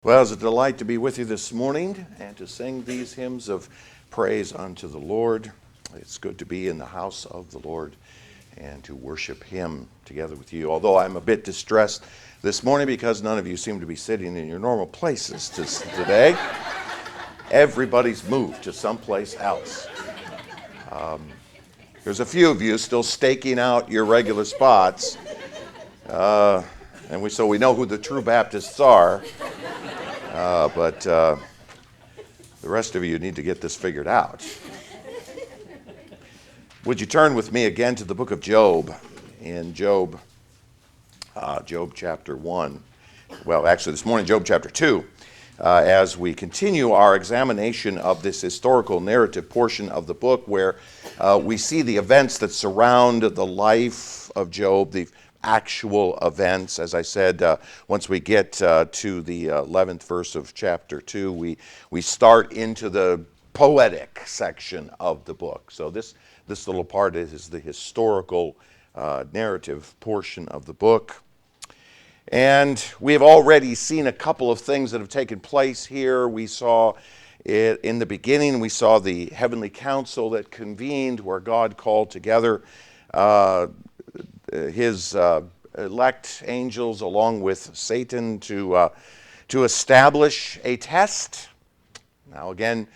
Well, it's a delight to be with you this morning and to sing these hymns of praise unto the Lord. It's good to be in the house of the Lord and to worship Him together with you. Although I'm a bit distressed this morning because none of you seem to be sitting in your normal places today. Everybody's moved to someplace else. There's a few of you still staking out your regular spots, so we know who the true Baptists are. But the rest of you need to get this figured out. Would you turn with me again to the book of Job, in Job chapter 1. Well, actually this morning, Job chapter 2, as we continue our examination of this historical narrative portion of the book where we see the events that surround the life of Job, the actual events. As I said, once we get to the 11th verse of chapter 2, we start into the poetic section of the book. So this little part is the historical narrative portion of the book. And we have already seen a couple of things that have taken place here. We saw it in the beginning. We saw the heavenly council that convened where God called together his elect angels along with Satan to establish a test. Now again,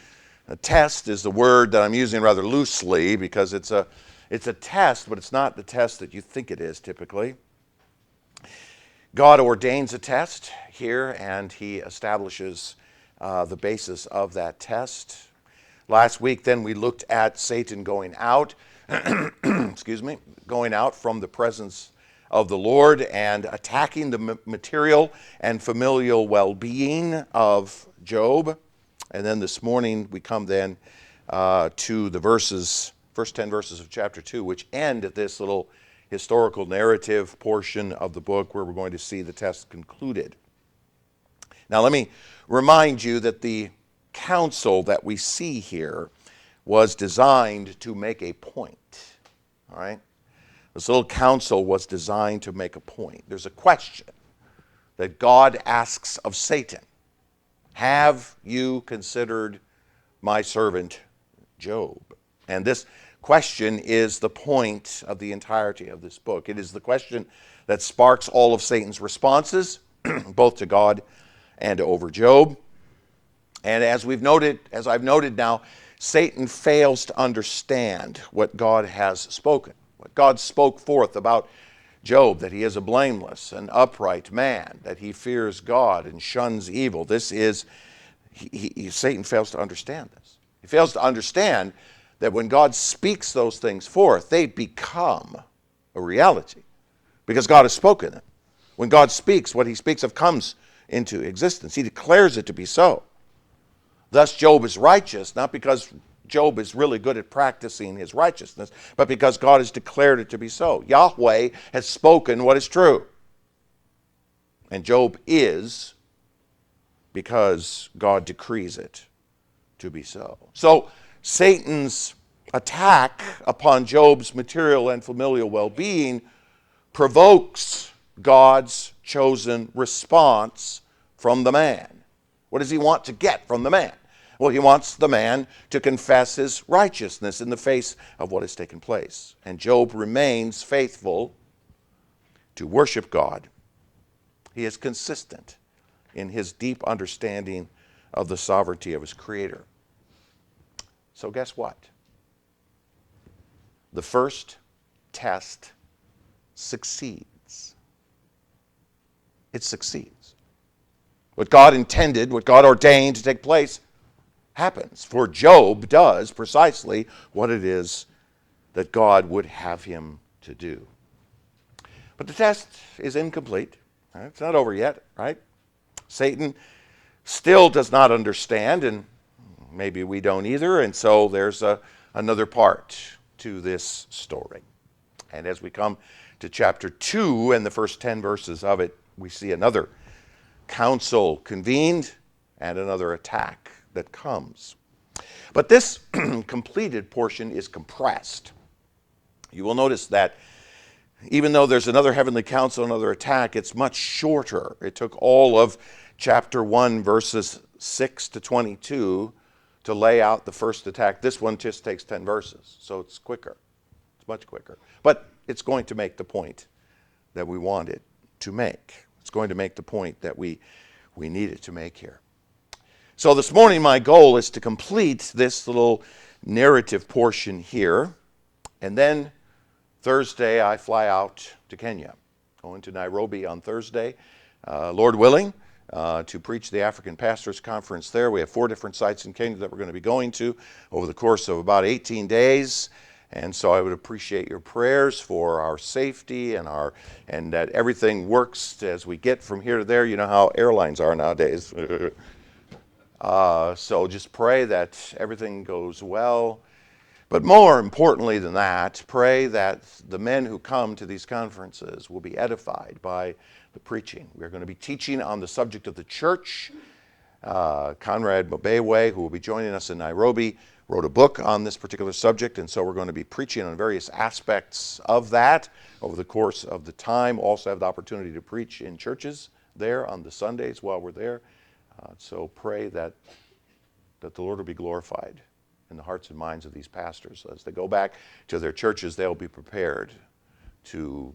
a test is the word that I'm using rather loosely because it's a test, but it's not the test that you think it is typically. God ordains a test here and He establishes the basis of that test. Last week then we looked at Satan going out going out from the presence of the Lord and attacking the material and familial well-being of Job. And then this morning we come then to the first 10 verses of chapter 2, which end at this little historical narrative portion of the book where we're going to see the test concluded. Now let me remind you that the counsel that we see here was designed to make a point. All right? This little counsel was designed to make a point. There's a question that God asks of Satan. Have you considered my servant Job? And this question is the point of the entirety of this book. It is the question that sparks all of Satan's responses, both to God and over Job. And as I've noted now, Satan fails to understand what God has spoken. What God spoke forth about Job, that he is a blameless and upright man, that he fears God and shuns evil. Satan fails to understand this. He fails to understand that when God speaks those things forth, they become a reality because God has spoken them. When God speaks, what He speaks of comes into existence. He declares it to be so. Thus, Job is righteous, not because Job is really good at practicing his righteousness, but because God has declared it to be so. Yahweh has spoken what is true. And Job is because God decrees it to be so. So, Satan's attack upon Job's material and familial well-being provokes God's chosen response from the man. What does He want to get from the man? Well, He wants the man to confess his righteousness in the face of what has taken place. And Job remains faithful to worship God. He is consistent in his deep understanding of the sovereignty of his Creator. So guess what? The first test succeeds. It succeeds. What God intended, what God ordained to take place, happens. For Job does precisely what it is that God would have him to do. But the test is incomplete. Right? It's not over yet, right? Satan still does not understand, and maybe we don't either, and so there's another part to this story. And as we come to chapter 2 and the first 10 verses of it, we see another council convened and another attack that comes. But this completed portion is compressed. You will notice that even though there's another heavenly council, another attack, it's much shorter. It took all of chapter 1, verses 6 to 22 to lay out the first attack. This one just takes 10 verses, so it's quicker. It's much quicker. But it's going to make the point that we want it to make. It's going to make the point that we need it to make here. So this morning, my goal is to complete this little narrative portion here. And then Thursday, I fly out to Kenya. Going to Nairobi on Thursday, Lord willing, to preach the African Pastors Conference there. We have 4 different sites in Kenya that we're going to be going to over the course of about 18 days. And so I would appreciate your prayers for our safety and that everything works as we get from here to there. You know how airlines are nowadays. So just pray that everything goes well. But more importantly than that, pray that the men who come to these conferences will be edified by the preaching. We're going to be teaching on the subject of the church. Conrad Mobewe, who will be joining us in Nairobi, wrote a book on this particular subject, and so we're going to be preaching on various aspects of that over the course of the time. Also have the opportunity to preach in churches there on the Sundays while we're there. So pray that the Lord will be glorified in the hearts and minds of these pastors. As they go back to their churches, they'll be prepared to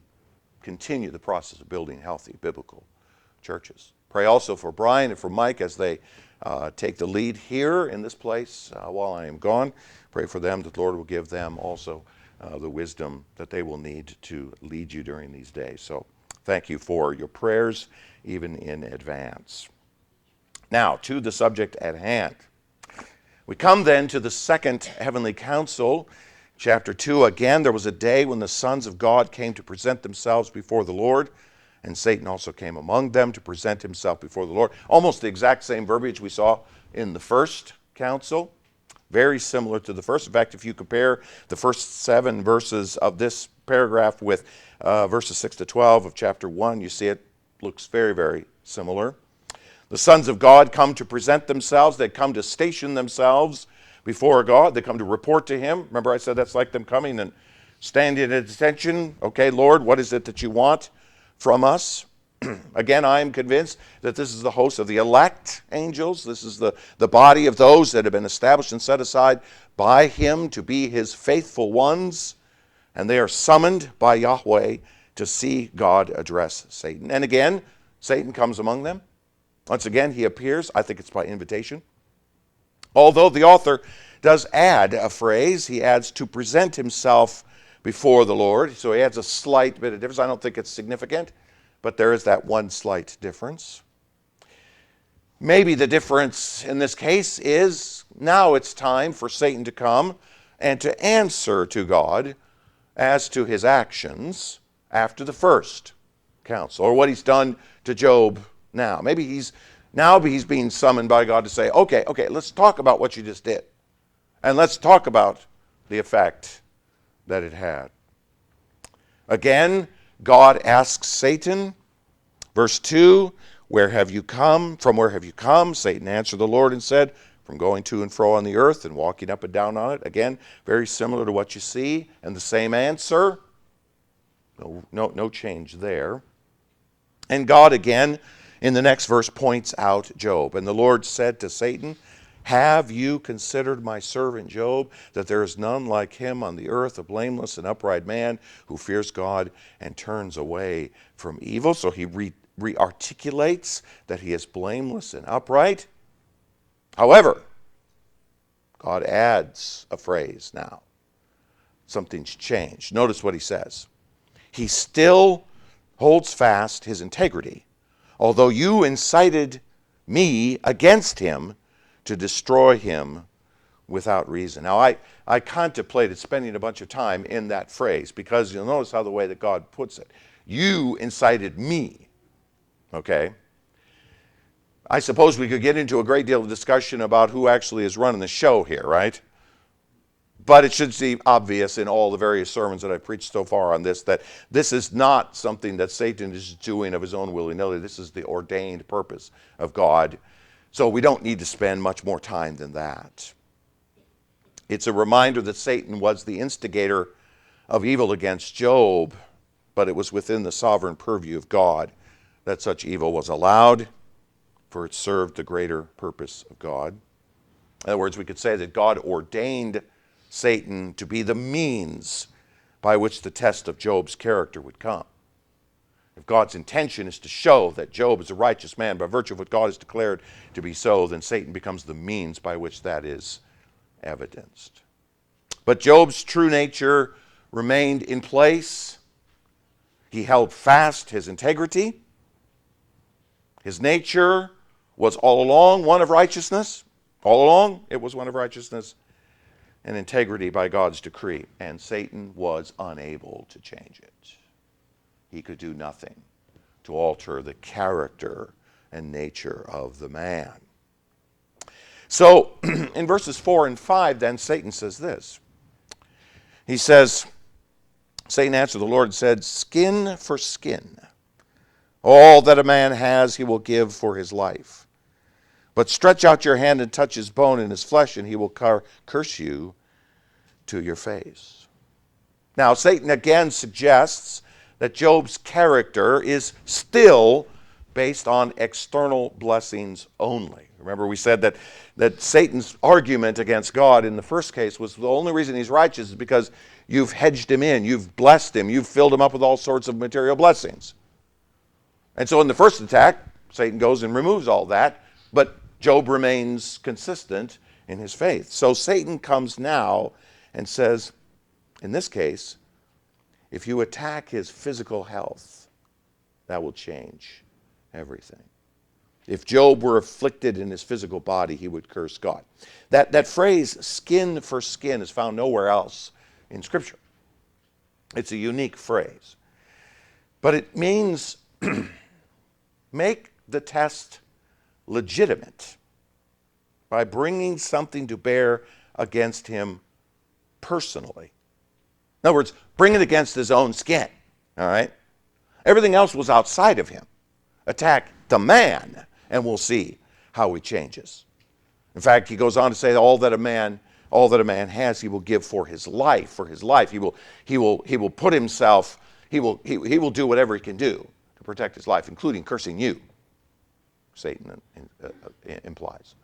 continue the process of building healthy biblical churches. Pray also for Brian and for Mike as they take the lead here in this place while I am gone. Pray for them that the Lord will give them also the wisdom that they will need to lead you during these days. So thank you for your prayers, even in advance. Now, to the subject at hand. We come then to the second heavenly council, chapter 2. Again, there was a day when the sons of God came to present themselves before the Lord, and Satan also came among them to present himself before the Lord. Almost the exact same verbiage we saw in the first council. Very similar to the first. In fact, if you compare the first 7 verses of this paragraph with verses 6 to 12 of chapter 1, you see it looks very, very similar. The sons of God come to present themselves. They come to station themselves before God. They come to report to Him. Remember I said that's like them coming and standing at attention. Okay, Lord, what is it that you want from us? Again, I am convinced that this is the host of the elect angels. This is the body of those that have been established and set aside by Him to be His faithful ones. And they are summoned by Yahweh to see God address Satan. And again, Satan comes among them. Once again, he appears. I think it's by invitation. Although the author does add a phrase, he adds to present himself before the Lord. So he adds a slight bit of difference. I don't think it's significant, but there is that one slight difference. Maybe the difference in this case is now it's time for Satan to come and to answer to God as to his actions after the first council, or what he's done to Job now. Maybe he's being summoned by God to say, okay, let's talk about what you just did. And let's talk about the effect that it had. Again, God asks Satan, verse 2, where have you come? From where have you come? Satan answered the Lord and said, from going to and fro on the earth and walking up and down on it. Again, very similar to what you see, and the same answer. No change there. And God again, in the next verse, points out Job. And the Lord said to Satan, have you considered my servant Job, that there is none like him on the earth, a blameless and upright man who fears God and turns away from evil? So he re-articulates that he is blameless and upright. However, God adds a phrase now. Something's changed. Notice what he says. He still holds fast his integrity, although you incited me against him to destroy him without reason. Now, I contemplated spending a bunch of time in that phrase because you'll notice how the way that God puts it. You incited me, okay? I suppose we could get into a great deal of discussion about who actually is running the show here, right? But it should seem obvious in all the various sermons that I've preached so far on this that this is not something that Satan is doing of his own willy-nilly. This is the ordained purpose of God. So we don't need to spend much more time than that. It's a reminder that Satan was the instigator of evil against Job, but it was within the sovereign purview of God that such evil was allowed. for it served the greater purpose of God. In other words, we could say that God ordained Satan to be the means by which the test of Job's character would come. If God's intention is to show that Job is a righteous man by virtue of what God has declared to be so, then Satan becomes the means by which that is evidenced. But Job's true nature remained in place. He held fast his integrity. His nature was all along one of righteousness. All along, it was one of righteousness and integrity by God's decree. And Satan was unable to change it. He could do nothing to alter the character and nature of the man. So, in verses 4 and 5, then, Satan says this. He says, Satan answered the Lord and said, "Skin for skin. All that a man has he will give for his life. But stretch out your hand and touch his bone and his flesh, and he will curse you to your face." Now, Satan again suggests that Job's character is still based on external blessings only. Remember, we said that Satan's argument against God in the first case was the only reason he's righteous is because you've hedged him in, you've blessed him, you've filled him up with all sorts of material blessings. And so in the first attack, Satan goes and removes all that, but Job remains consistent in his faith. So Satan comes now and says, in this case, if you attack his physical health, that will change everything. If Job were afflicted in his physical body, he would curse God. That phrase, skin for skin, is found nowhere else in Scripture. It's a unique phrase. But it means make the test legitimate by bringing something to bear against him personally. In other words, bring it against his own skin, all right? Everything else was outside of him. Attack the man, and we'll see how he changes. In fact, he goes on to say all that a man has, he will give for his life. For his life, he will put himself. He will do whatever he can do to protect his life, including cursing you. Satan implies.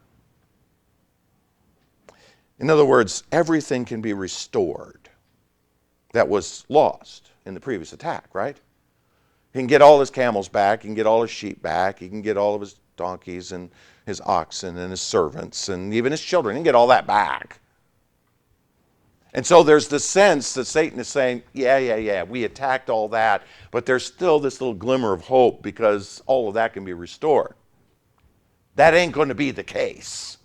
In other words, everything can be restored that was lost in the previous attack, right? He can get all his camels back, he can get all his sheep back, he can get all of his donkeys and his oxen and his servants and even his children. He can get all that back. And so there's the sense that Satan is saying, yeah, we attacked all that, but there's still this little glimmer of hope because all of that can be restored. That ain't going to be the case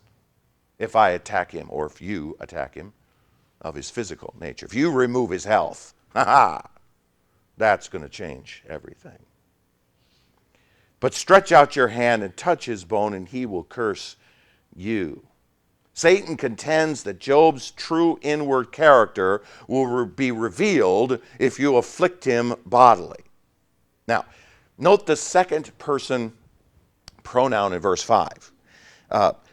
if I attack him or if you attack him of his physical nature. If you remove his health, that's going to change everything. But stretch out your hand and touch his bone, and he will curse you. Satan contends that Job's true inward character will be revealed if you afflict him bodily. Now, note the second person pronoun in verse 5.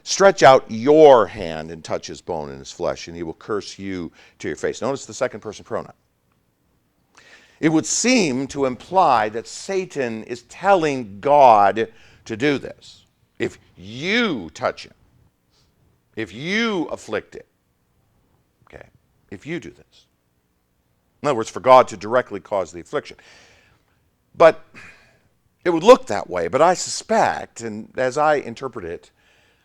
Stretch out your hand and touch his bone and his flesh, and he will curse you to your face. Notice the second person pronoun. It would seem to imply that Satan is telling God to do this. If you touch him, if you afflict him, okay, if you do this. In other words, for God to directly cause the affliction. But it would look that way, but I suspect, and as I interpret it,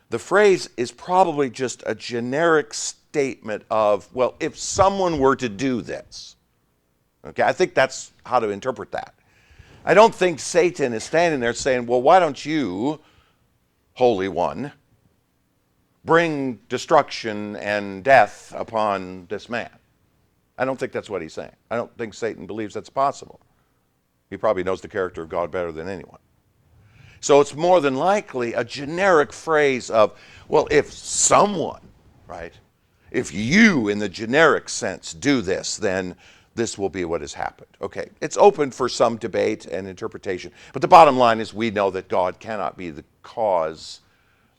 the phrase is probably just a generic statement of, well, if someone were to do this. Okay, I think that's how to interpret that. I don't think Satan is standing there saying, well, why don't you, Holy One, bring destruction and death upon this man? I don't think that's what he's saying. I don't think Satan believes that's possible. He probably knows the character of God better than anyone. So it's more than likely a generic phrase of, well, if someone, right, if you in the generic sense do this, then this will be what has happened. Okay, it's open for some debate and interpretation, but the bottom line is we know that God cannot be the cause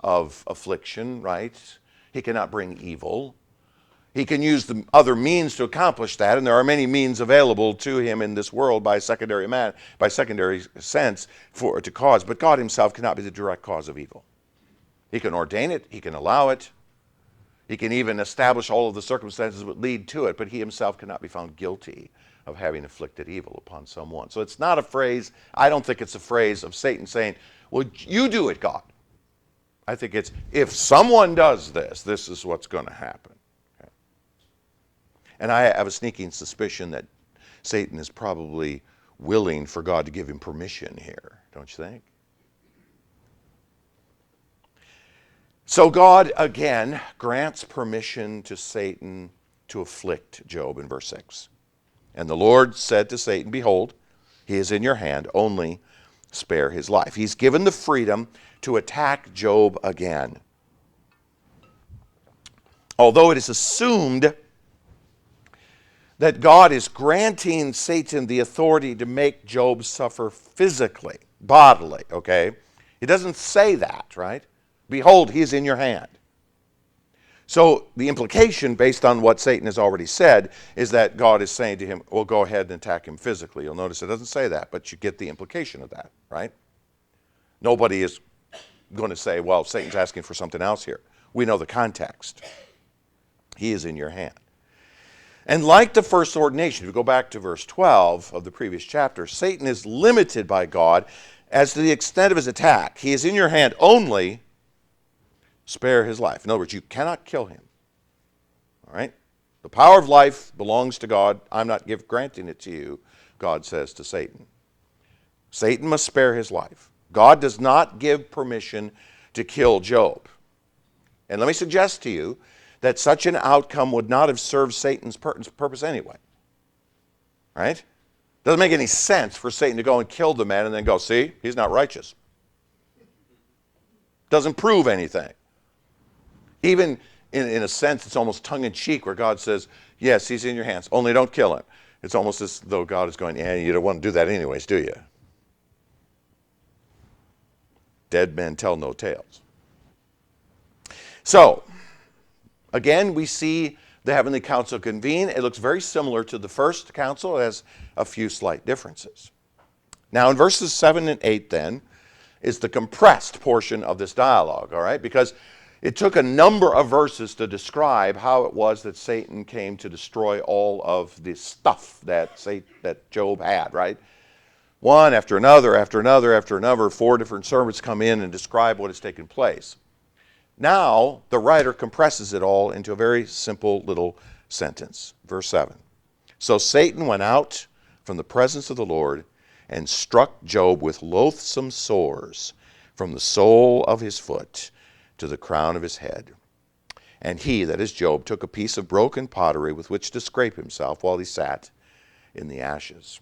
of affliction, right? He cannot bring evil. He can use the other means to accomplish that, and there are many means available to him in this world by secondary sense to cause. But God himself cannot be the direct cause of evil. He can ordain it, he can allow it, he can even establish all of the circumstances that would lead to it, but he himself cannot be found guilty of having inflicted evil upon someone. So it's not a phrase, I don't think it's a phrase of Satan saying, well, you do it, God. I think it's, if someone does this, this is what's going to happen. Okay? And I have a sneaking suspicion that Satan is probably willing for God to give him permission here, don't you think? So God, again, grants permission to Satan to afflict Job in verse 6. And the Lord said to Satan, behold, he is in your hand, only spare his life. He's given the freedom to attack Job again. Although it is assumed that God is granting Satan the authority to make Job suffer physically, bodily, okay? He doesn't say that, right? Behold, he is in your hand. So the implication, based on what Satan has already said, is that God is saying to him, well, go ahead and attack him physically. You'll notice it doesn't say that, but you get the implication of that, right? Nobody is going to say, well, Satan's asking for something else here. We know the context. He is in your hand. And like the first ordination, if we go back to verse 12 of the previous chapter, Satan is limited by God as to the extent of his attack. He is in your hand only, spare his life. In other words, you cannot kill him. All right? The power of life belongs to God. I'm not granting it to you, God says to Satan. Satan must spare his life. God does not give permission to kill Job. And let me suggest to you that such an outcome would not have served Satan's purpose anyway. Right? Doesn't make any sense for Satan to go and kill the man and then go, see, he's not righteous. Doesn't prove anything. Even in a sense, it's almost tongue-in-cheek where God says, yes, he's in your hands, only don't kill him. It's almost as though God is going, yeah, you don't want to do that anyways, do you? Dead men tell no tales. So, again, we see the heavenly council convene. It looks very similar to the first council. It has a few slight differences. Now, in verses 7 and 8, then, is the compressed portion of this dialogue, all right? Because it took a number of verses to describe how it was that Satan came to destroy all of the stuff that Job had, right? One after another, after another, after another, 4 different sermons come in and describe what has taken place. Now, the writer compresses it all into a very simple little sentence. Verse 7. So Satan went out from the presence of the Lord and struck Job with loathsome sores from the sole of his foot to the crown of his head. And he, that is Job, took a piece of broken pottery with which to scrape himself while he sat in the ashes.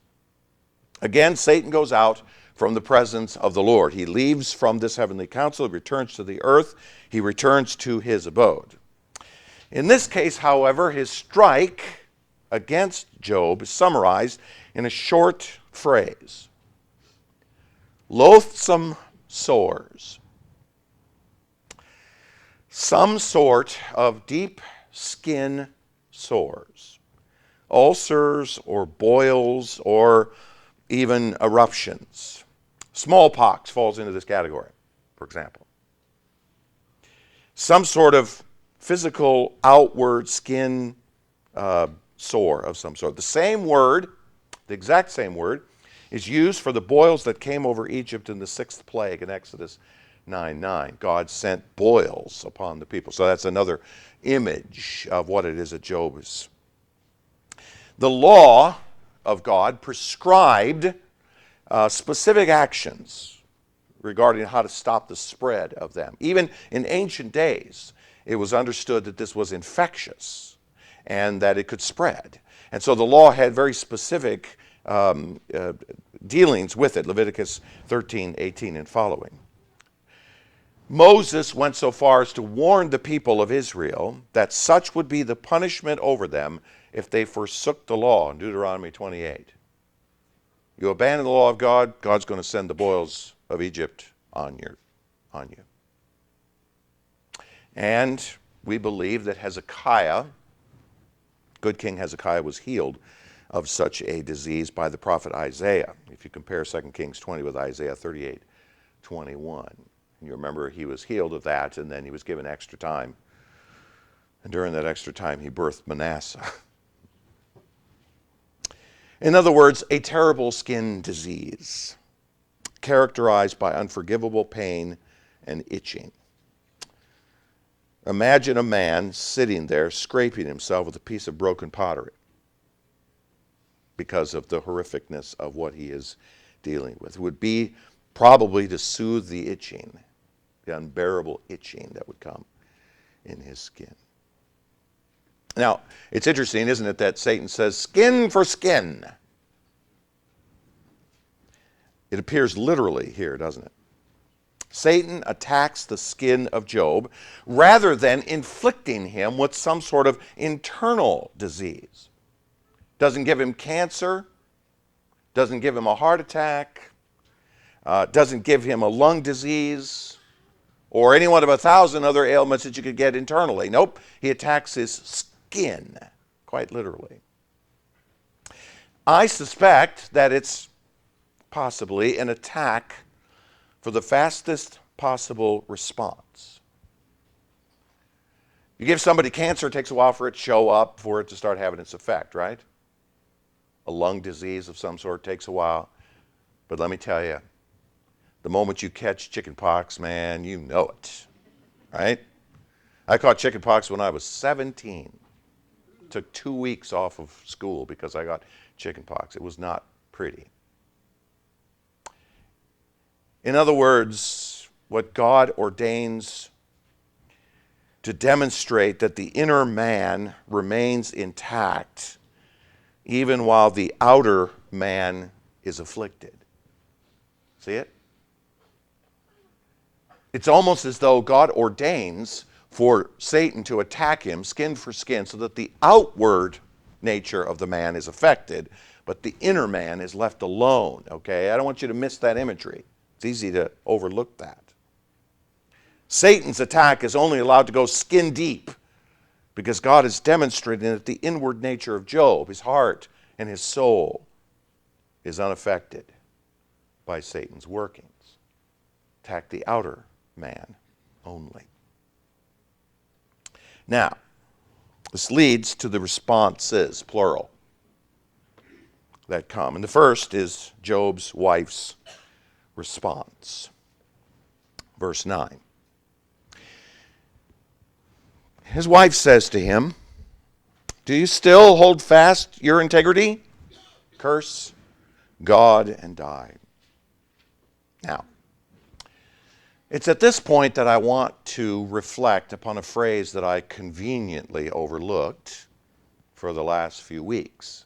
Again, Satan goes out from the presence of the Lord. He leaves from this heavenly council, he returns to the earth, he returns to his abode. In this case, however, his strike against Job is summarized in a short phrase. Loathsome sores. Some sort of deep skin sores. Ulcers or boils or even eruptions. Smallpox falls into this category, for example. Some sort of physical outward skin sore of some sort. The same word, the exact same word, is used for the boils that came over Egypt in the 6th plague in Exodus 9:9. God sent boils upon the people. So that's another image of what it is that Job is. The law of God prescribed specific actions regarding how to stop the spread of them. Even in ancient days, it was understood that this was infectious and that it could spread. And so the law had very specific dealings with it, Leviticus 13:18 and following. Moses went so far as to warn the people of Israel that such would be the punishment over them if they forsook the law in Deuteronomy 28. You abandon the law of God, God's going to send the boils of Egypt on you. And we believe that Hezekiah Good King Hezekiah was healed of such a disease by the prophet Isaiah. If you compare 2 Kings 20 with Isaiah 38:21. And you remember he was healed of that, and then he was given extra time. And during that extra time, he birthed Manasseh. In other words, a terrible skin disease characterized by unforgivable pain and itching. Imagine a man sitting there scraping himself with a piece of broken pottery because of the horrificness of what he is dealing with. It would be probably to soothe the itching, the unbearable itching that would come in his skin. Now, it's interesting, isn't it, that Satan says, skin for skin. It appears literally here, doesn't it? Satan attacks the skin of Job rather than inflicting him with some sort of internal disease. Doesn't give him cancer, doesn't give him a heart attack, doesn't give him a lung disease, or any one of 1,000 other ailments that you could get internally. Nope, he attacks his skin, quite literally. I suspect that it's possibly an attack for the fastest possible response. You give somebody cancer, it takes a while for it to show up, for it to start having its effect, right? A lung disease of some sort takes a while. But let me tell you, the moment you catch chicken pox, man, you know it, right? I caught chicken pox when I was 17. Took 2 weeks off of school because I got chicken pox. It was not pretty. In other words, what God ordains to demonstrate that the inner man remains intact even while the outer man is afflicted. See it? It's almost as though God ordains for Satan to attack him skin for skin so that the outward nature of the man is affected, but the inner man is left alone, okay? I don't want you to miss that imagery. It's easy to overlook that. Satan's attack is only allowed to go skin deep because God is demonstrating that the inward nature of Job, his heart and his soul, is unaffected by Satan's workings. Attack the outer man only. Now, this leads to the responses, plural, that come. And the first is Job's wife's response. Verse 9. His wife says to him, "Do you still hold fast your integrity? Curse God and die." Now, it's at this point that I want to reflect upon a phrase that I conveniently overlooked for the last few weeks.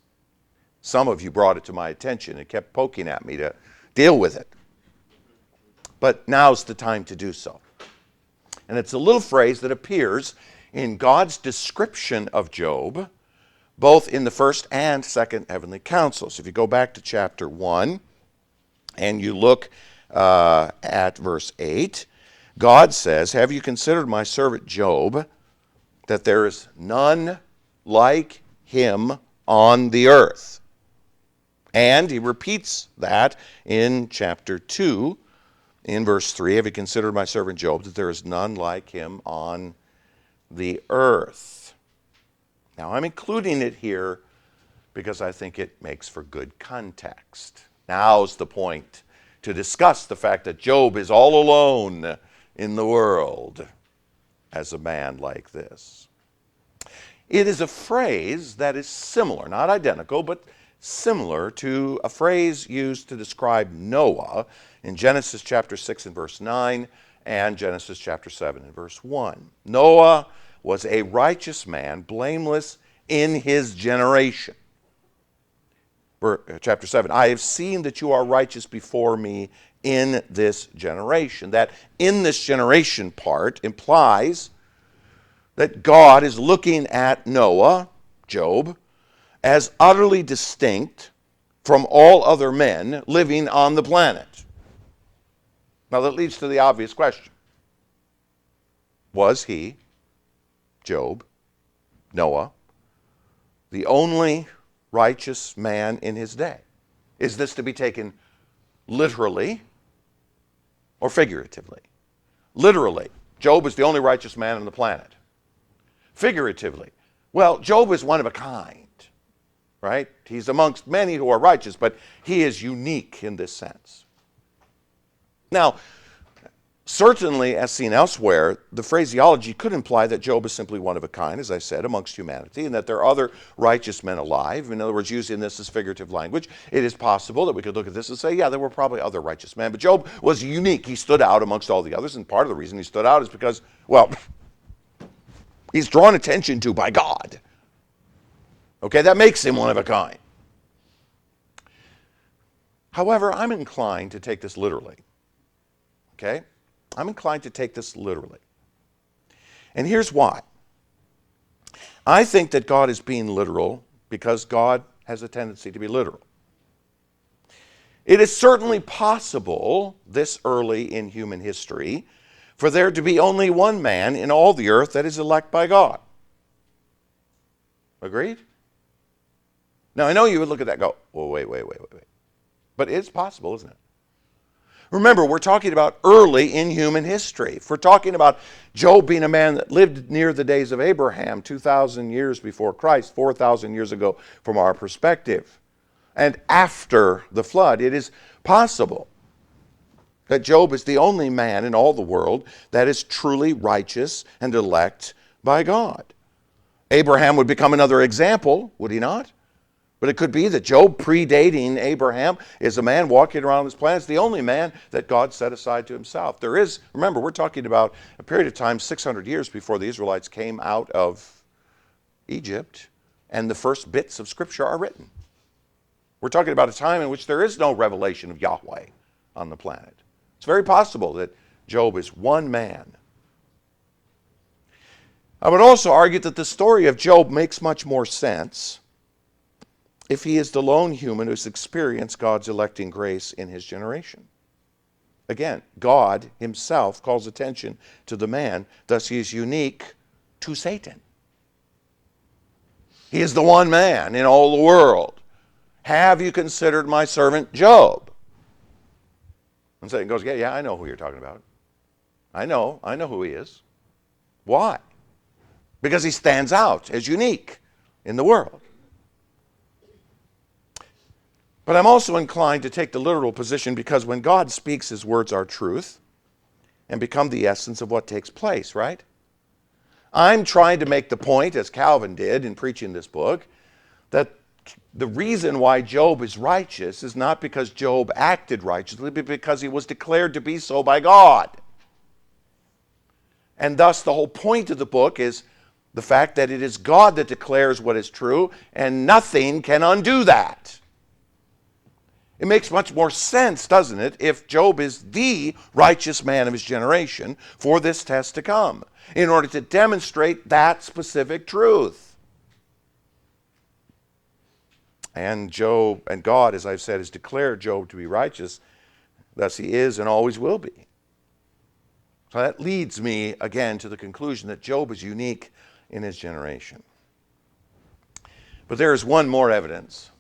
Some of you brought it to my attention and kept poking at me to deal with it. But now's the time to do so. And it's a little phrase that appears in God's description of Job, both in the first and second heavenly councils. If you go back to chapter 1 and you look at verse 8, God says, "Have you considered my servant Job, that there is none like him on the earth?" And he repeats that in chapter 2, in verse 3, "Have you considered my servant Job, that there is none like him on the earth?" Now, I'm including it here because I think it makes for good context. Now's the point to discuss the fact that Job is all alone in the world as a man like this. It is a phrase that is similar, not identical, but similar to a phrase used to describe Noah in Genesis chapter 6 and verse 9 and Genesis chapter 7 and verse 1. Noah was a righteous man, blameless in his generation. Chapter 7, "I have seen that you are righteous before me in this generation." That "in this generation" part implies that God is looking at Noah, Job, as utterly distinct from all other men living on the planet. Now that leads to the obvious question. Was he, Job, Noah, the only righteous man in his day. Is this to be taken literally or figuratively? Literally, Job is the only righteous man on the planet. Figuratively, well, Job is one of a kind, right? He's amongst many who are righteous, but he is unique in this sense. Now, certainly, as seen elsewhere, the phraseology could imply that Job is simply one of a kind, as I said, amongst humanity, and that there are other righteous men alive. In other words, using this as figurative language, it is possible that we could look at this and say, yeah, there were probably other righteous men, but Job was unique. He stood out amongst all the others, and part of the reason he stood out is because, well, he's drawn attention to by God. Okay, that makes him one of a kind. However, I'm inclined to take this literally. Okay? I'm inclined to take this literally. And here's why. I think that God is being literal because God has a tendency to be literal. It is certainly possible this early in human history for there to be only one man in all the earth that is elect by God. Agreed? Now, I know you would look at that and go, well, wait. But it's possible, isn't it? Remember, we're talking about early in human history. If we're talking about Job being a man that lived near the days of Abraham, 2,000 years before Christ, 4,000 years ago from our perspective, and after the flood, it is possible that Job is the only man in all the world that is truly righteous and elect by God. Abraham would become another example, would he not? But it could be that Job, predating Abraham, is a man walking around this planet. It's the only man that God set aside to himself. There is, remember, we're talking about a period of time 600 years before the Israelites came out of Egypt, and the first bits of Scripture are written. We're talking about a time in which there is no revelation of Yahweh on the planet. It's very possible that Job is one man. I would also argue that the story of Job makes much more sense if he is the lone human who's experienced God's electing grace in his generation. Again, God himself calls attention to the man, thus he is unique to Satan. He is the one man in all the world. Have you considered my servant Job? And Satan goes, yeah, I know who you're talking about. I know who he is. Why? Because he stands out as unique in the world. But I'm also inclined to take the literal position because when God speaks, his words are truth and become the essence of what takes place, right? I'm trying to make the point, as Calvin did in preaching this book, that the reason why Job is righteous is not because Job acted righteously, but because he was declared to be so by God. And thus the whole point of the book is the fact that it is God that declares what is true, and nothing can undo that. It makes much more sense, doesn't it, if Job is the righteous man of his generation for this test to come, in order to demonstrate that specific truth. And God, as I've said, has declared Job to be righteous, thus he is and always will be. So that leads me again to the conclusion that Job is unique in his generation. But there is one more evidence.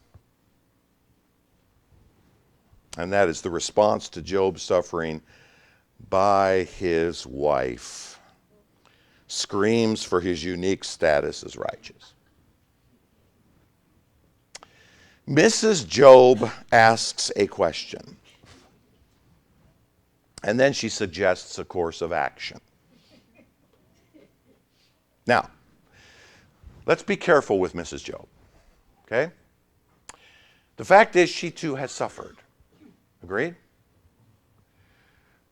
And that is the response to Job's suffering by his wife. Screams for his unique status as righteous. Mrs. Job asks a question. And then she suggests a course of action. Now, let's be careful with Mrs. Job. Okay? The fact is, she too has suffered. Agreed?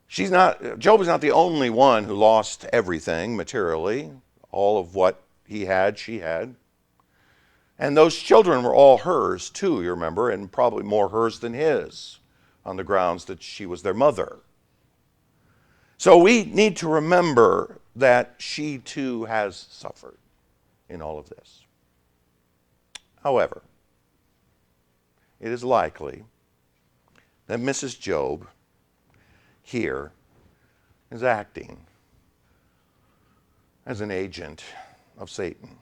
Job is not the only one who lost everything materially. All of what he had, she had. And those children were all hers too, you remember, and probably more hers than his, on the grounds that she was their mother. So we need to remember that she too has suffered in all of this. However, it is likely that Mrs. Job here is acting as an agent of Satan.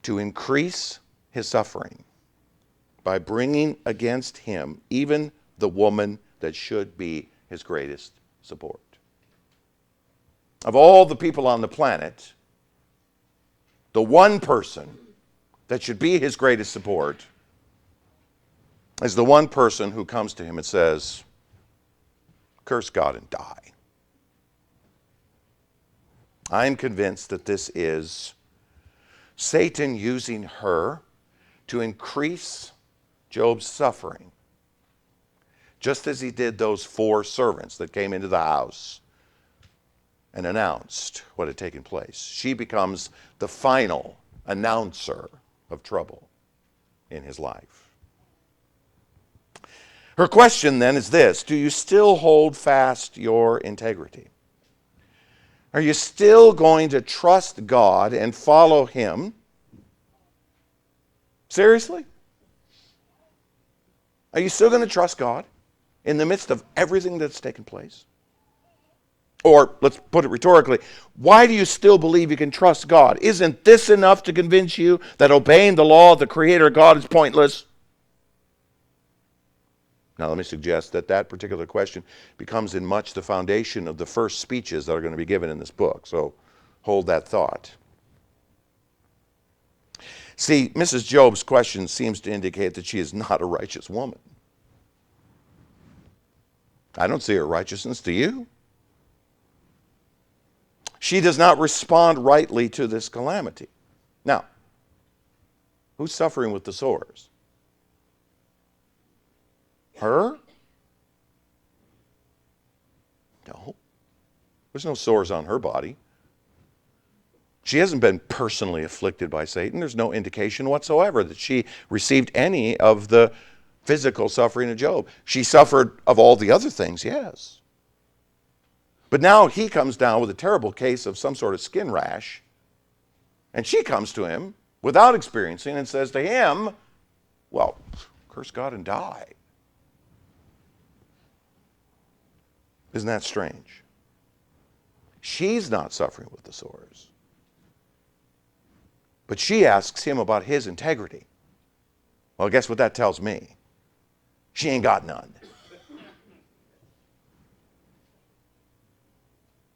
to increase his suffering by bringing against him even the woman that should be his greatest support. Of all the people on the planet, the one person that should be his greatest support is the one person who comes to him and says, curse God and die. I'm convinced that this is Satan using her to increase Job's suffering, just as he did those 4 servants that came into the house and announced what had taken place. She becomes the final announcer of trouble in his life. Her question then is this: do you still hold fast your integrity? Are you still going to trust God and follow him? Seriously? Are you still going to trust God in the midst of everything that's taken place? Or, let's put it rhetorically, why do you still believe you can trust God? Isn't this enough to convince you that obeying the law of the Creator God is pointless? Now, let me suggest that that particular question becomes in much the foundation of the first speeches that are going to be given in this book. So, hold that thought. See, Mrs. Job's question seems to indicate that she is not a righteous woman. I don't see her righteousness, do you? She does not respond rightly to this calamity. Now, who's suffering with the sores? Her? No. There's no sores on her body. She hasn't been personally afflicted by Satan. There's no indication whatsoever that she received any of the physical suffering of Job. She suffered of all the other things, yes. But now he comes down with a terrible case of some sort of skin rash, and she comes to him without experiencing and says to him, well, curse God and die. Isn't that strange? She's not suffering with the sores. But she asks him about his integrity. Well, guess what that tells me? She ain't got none.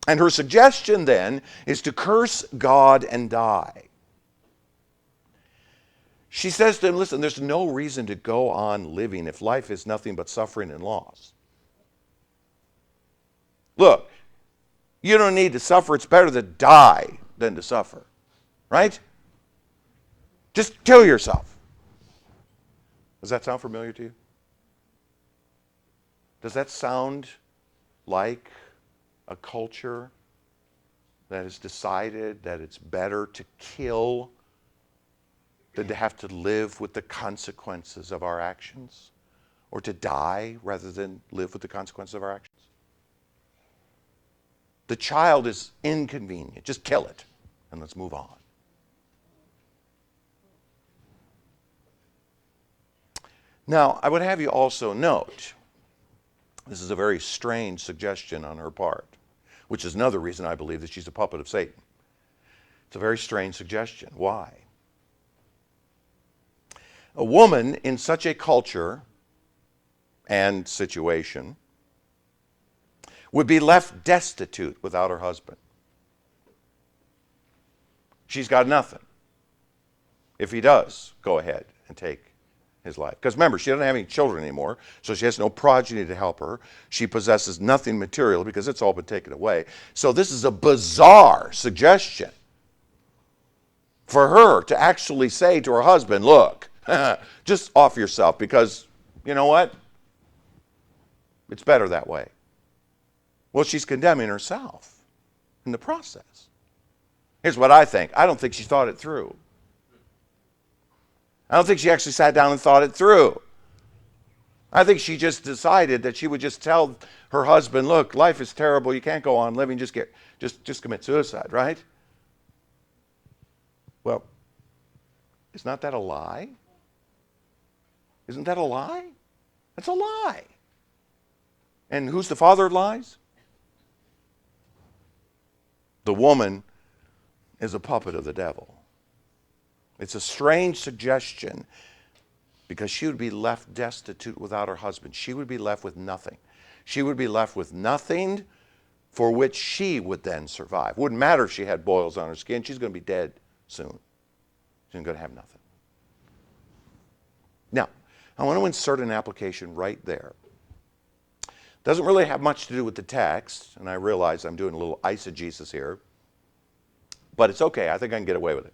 And her suggestion then is to curse God and die. She says to him, listen, there's no reason to go on living if life is nothing but suffering and loss. Look, you don't need to suffer. It's better to die than to suffer. Right? Just kill yourself. Does that sound familiar to you? Does that sound like a culture that has decided that it's better to kill than to have to live with the consequences of our actions? Or to die rather than live with the consequences of our actions? The child is inconvenient. Just kill it and let's move on. Now, I would have you also note, this is a very strange suggestion on her part, which is another reason I believe that she's a puppet of Satan. It's a very strange suggestion. Why? A woman in such a culture and situation would be left destitute without her husband. She's got nothing. If he does go ahead and take his life. Because remember, she doesn't have any children anymore, so she has no progeny to help her. She possesses nothing material because it's all been taken away. So this is a bizarre suggestion for her to actually say to her husband, look, just off yourself because, you know what? It's better that way. Well, she's condemning herself in the process. Here's what I think. I don't think she thought it through. I don't think she actually sat down and thought it through. I think she just decided that she would just tell her husband, look, life is terrible. You can't go on living. Just commit suicide, right? Well, is not that a lie? Isn't that a lie? That's a lie. And who's the father of lies? The woman is a puppet of the devil. It's a strange suggestion because she would be left destitute without her husband. She would be left with nothing. She would be left with nothing for which she would then survive. Wouldn't matter if she had boils on her skin. She's going to be dead soon. She's going to have nothing. Now, I want to insert an application right there. Doesn't really have much to do with the text, and I realize I'm doing a little eisegesis here, but it's okay. I think I can get away with it.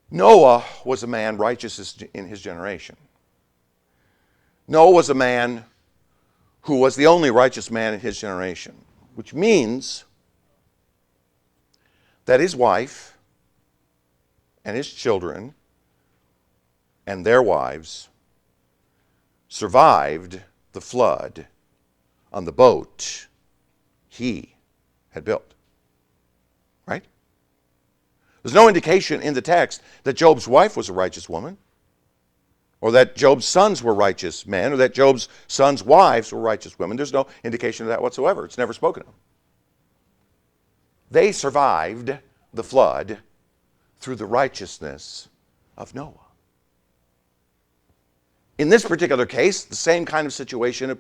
Noah was a man righteous in his generation. Noah was a man who was the only righteous man in his generation, which means that his wife and his children and their wives survived the flood on the boat he had built. Right? There's no indication in the text that Job's wife was a righteous woman, or that Job's sons were righteous men, or that Job's sons' wives were righteous women. There's no indication of that whatsoever. It's never spoken of. They survived the flood through the righteousness of Noah. In this particular case, the same kind of situation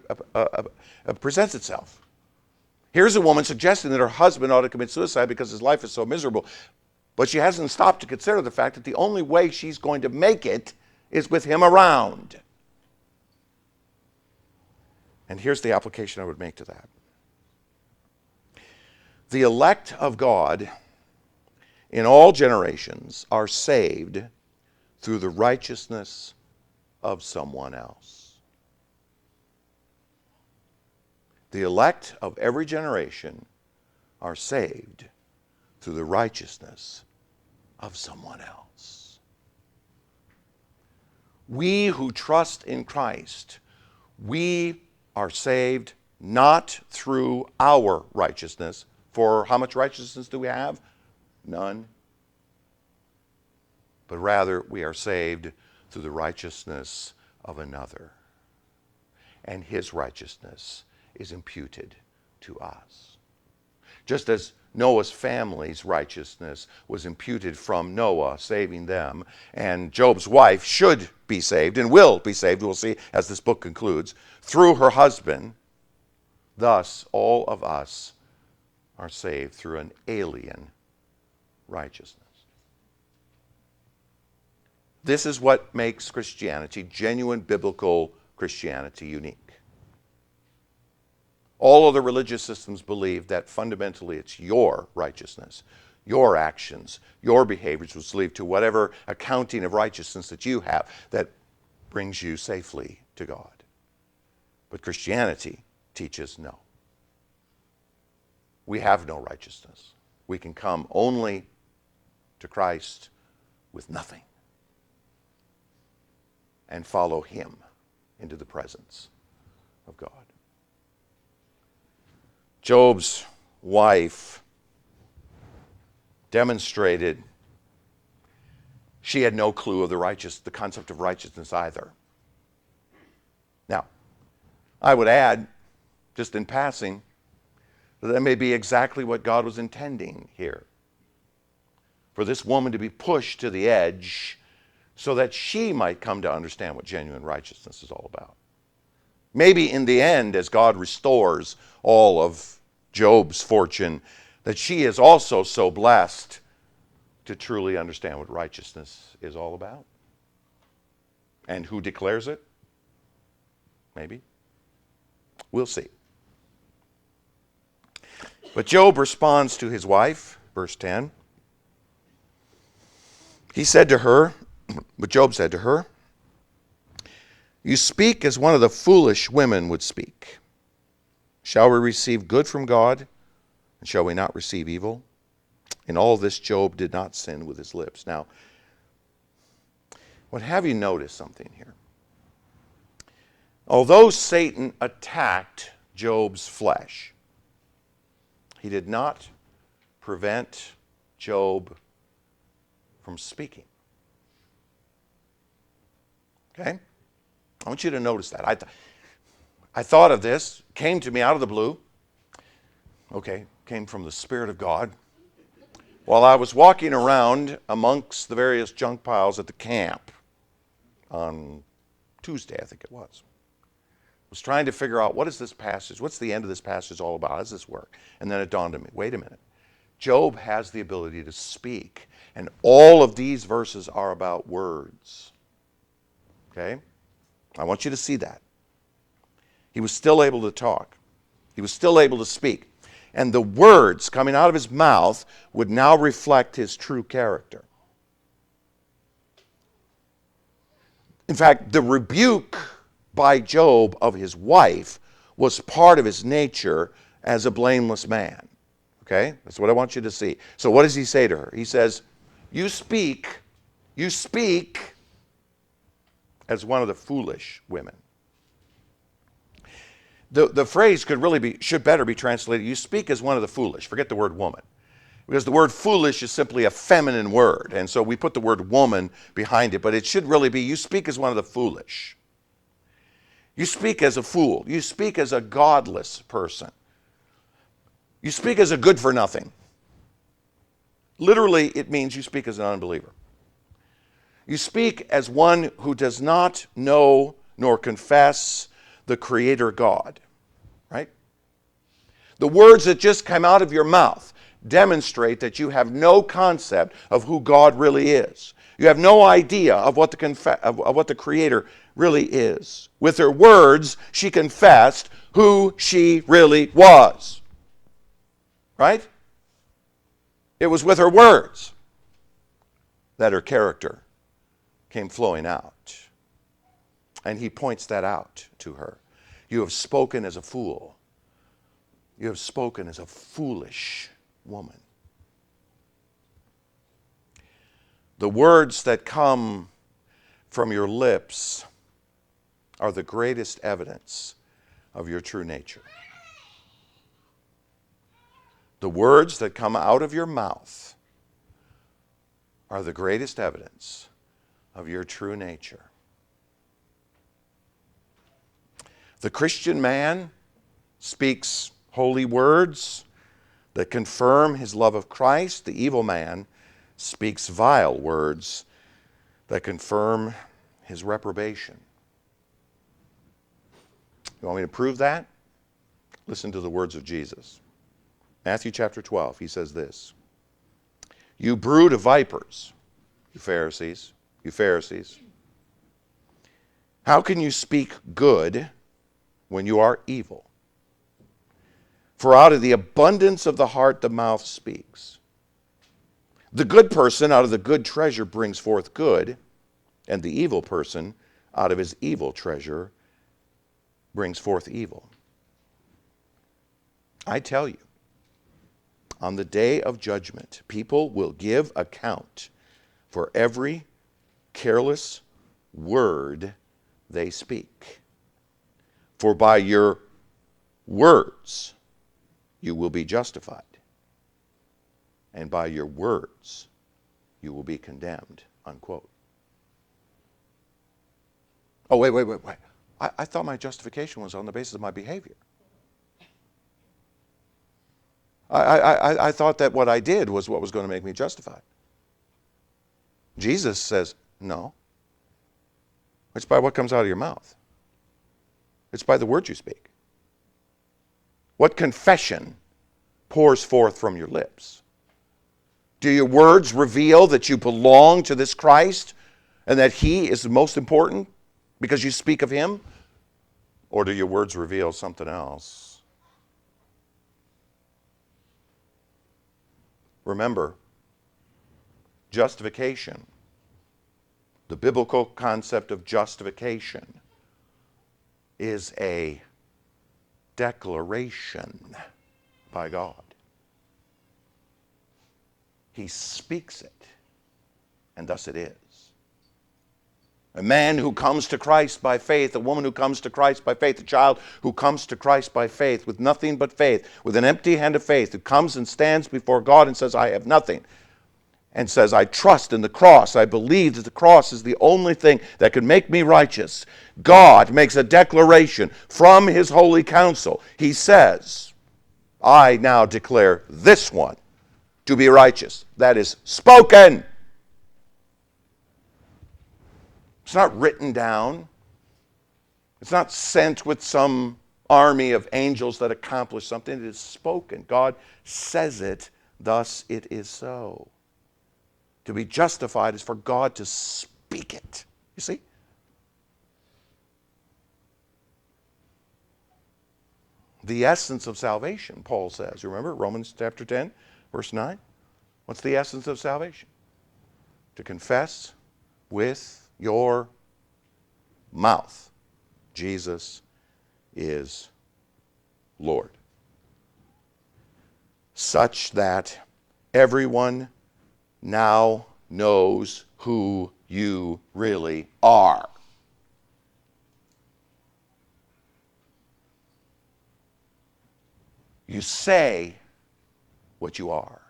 presents itself. Here's a woman suggesting that her husband ought to commit suicide because his life is so miserable, but she hasn't stopped to consider the fact that the only way she's going to make it is with him around. And here's the application I would make to that. The elect of God in all generations are saved through the righteousness of someone else. The elect of every generation are saved through the righteousness of someone else. We who trust in Christ, we are saved not through our righteousness. For how much righteousness do we have? None. But rather, we are saved through the righteousness of another. And his righteousness is imputed to us. Just as Noah's family's righteousness was imputed from Noah, saving them, and Job's wife should be saved and will be saved, we'll see as this book concludes, through her husband, thus all of us are saved through an alien righteousness. This is what makes Christianity, genuine biblical Christianity, unique. All other religious systems believe that fundamentally it's your righteousness, your actions, your behaviors which lead to whatever accounting of righteousness that you have that brings you safely to God. But Christianity teaches no. We have no righteousness. We can come only to Christ with nothing and follow him into the presence of God. Job's wife demonstrated she had no clue of the concept of righteousness either. Now, I would add, just in passing, that may be exactly what God was intending here. For this woman to be pushed to the edge so that she might come to understand what genuine righteousness is all about. Maybe in the end, as God restores all of Job's fortune, that she is also so blessed to truly understand what righteousness is all about. And who declares it? Maybe. We'll see. But Job responds to his wife, verse 10. He said to her, but Job said to her, "You speak as one of the foolish women would speak. Shall we receive good from God, and shall we not receive evil?" In all this, Job did not sin with his lips. Now, would have you notice something here? Although Satan attacked Job's flesh, he did not prevent Job from speaking. Okay? I want you to notice that. I thought of this, came to me out of the blue. Okay, came from the Spirit of God. While I was walking around amongst the various junk piles at the camp on Tuesday, I think it was trying to figure out, what is this passage? What's the end of this passage all about? How does this work? And then it dawned on me, wait a minute. Job has the ability to speak, and all of these verses are about words. Okay? I want you to see that. He was still able to talk. He was still able to speak. And the words coming out of his mouth would now reflect his true character. In fact, the rebuke by Job of his wife was part of his nature as a blameless man. Okay? That's what I want you to see. So what does he say to her? He says, you speak as one of the foolish women. The phrase should better be translated, you speak as one of the foolish. Forget the word woman. Because the word foolish is simply a feminine word. And so we put the word woman behind it. But it should really be, you speak as one of the foolish. You speak as a fool. You speak as a godless person. You speak as a good for nothing. Literally, it means you speak as an unbeliever. You speak as one who does not know nor confess the Creator God. Right? The words that just come out of your mouth demonstrate that you have no concept of who God really is. You have no idea of what the Creator really is. With her words, she confessed who she really was. Right? It was with her words that her character came flowing out. And he points that out to her. You have spoken as a fool. You have spoken as a foolish woman. The words that come from your lips are the greatest evidence of your true nature. The words that come out of your mouth are the greatest evidence of your true nature. The Christian man speaks holy words that confirm his love of Christ. The evil man speaks vile words that confirm his reprobation. You want me to prove that? Listen to the words of Jesus. Matthew chapter 12, he says this. You brood of vipers, you Pharisees. How can you speak good when you are evil? For out of the abundance of the heart the mouth speaks. The good person out of the good treasure brings forth good, and the evil person out of his evil treasure brings forth evil. I tell you, on the day of judgment, people will give account for every careless word they speak. For by your words you will be justified, and by your words you will be condemned, unquote. Oh, wait. I thought my justification was on the basis of my behavior. I thought that what I did was what was going to make me justified. Jesus says, no. It's by what comes out of your mouth. It's by the words you speak. What confession pours forth from your lips? Do your words reveal that you belong to this Christ and that He is the most important because you speak of Him? Or do your words reveal something else? Remember, justification, the biblical concept of justification, is a declaration by God. He speaks it, and thus it is. A man who comes to Christ by faith, a woman who comes to Christ by faith, a child who comes to Christ by faith with nothing but faith, with an empty hand of faith, who comes and stands before God and says, I have nothing, and says, I trust in the cross. I believe that the cross is the only thing that can make me righteous. God makes a declaration from His holy counsel. He says, I now declare this one to be righteous. That is spoken. It's not written down. It's not sent with some army of angels that accomplish something. It is spoken. God says it, thus it is so. To be justified is for God to speak it. You see? The essence of salvation, Paul says. Remember Romans chapter 10, verse 9? What's the essence of salvation? To confess with your mouth Jesus is Lord, such that everyone now knows who you really are. You say what you are.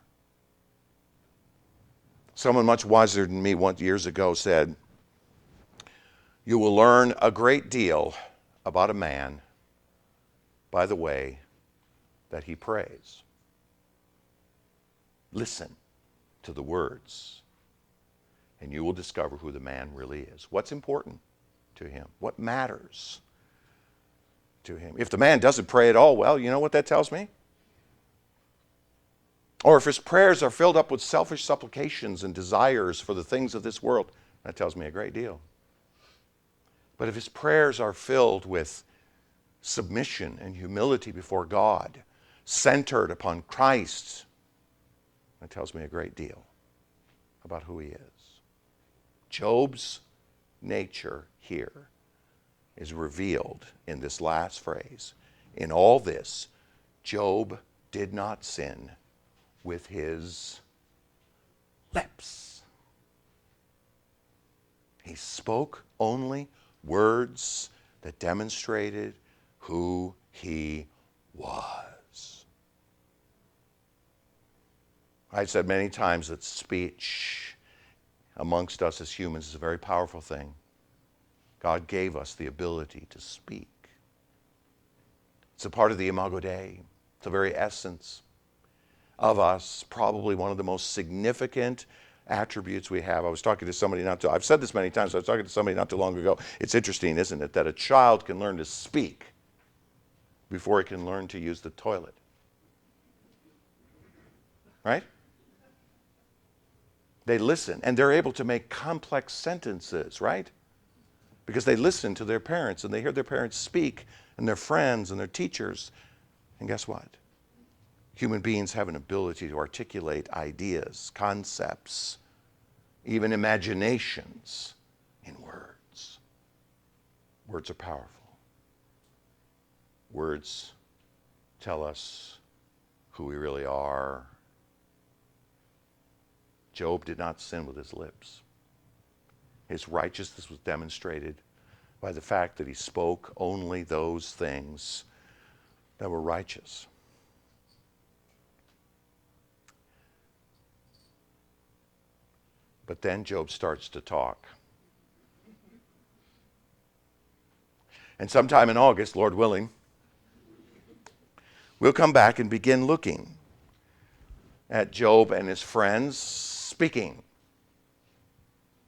Someone much wiser than me years ago said, you will learn a great deal about a man by the way that he prays. Listen to the words, and you will discover who the man really is. What's important to him? What matters to him? If the man doesn't pray at all, well, you know what that tells me? Or if his prayers are filled up with selfish supplications and desires for the things of this world, that tells me a great deal. But if his prayers are filled with submission and humility before God, centered upon Christ, that tells me a great deal about who he is. Job's nature here is revealed in this last phrase. In all this, Job did not sin with his lips. He spoke only words that demonstrated who he was. I've said many times that speech amongst us as humans is a very powerful thing. God gave us the ability to speak. It's a part of the Imago Dei. It's the very essence of us, probably one of the most significant attributes we have. I was talking to somebody I've said this many times, I was talking to somebody not too long ago. It's interesting, isn't it, that a child can learn to speak before he can learn to use the toilet. Right? They listen, and they're able to make complex sentences, right? Because they listen to their parents, and they hear their parents speak, and their friends, and their teachers. And guess what? Human beings have an ability to articulate ideas, concepts, even imaginations in words. Words are powerful. Words tell us who we really are. Job did not sin with his lips. His righteousness was demonstrated by the fact that he spoke only those things that were righteous. But then Job starts to talk. And sometime in August, Lord willing, we'll come back and begin looking at Job and his friends speaking.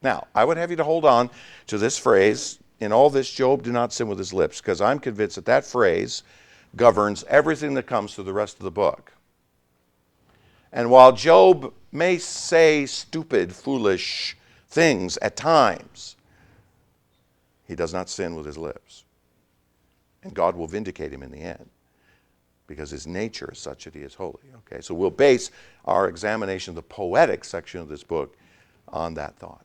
Now, I would have you to hold on to this phrase, in all this Job did not sin with his lips, because I'm convinced that that phrase governs everything that comes through the rest of the book. And while Job may say stupid, foolish things at times, he does not sin with his lips. And God will vindicate him in the end, because his nature is such that he is holy. Okay, so we'll base our examination of the poetic section of this book on that thought.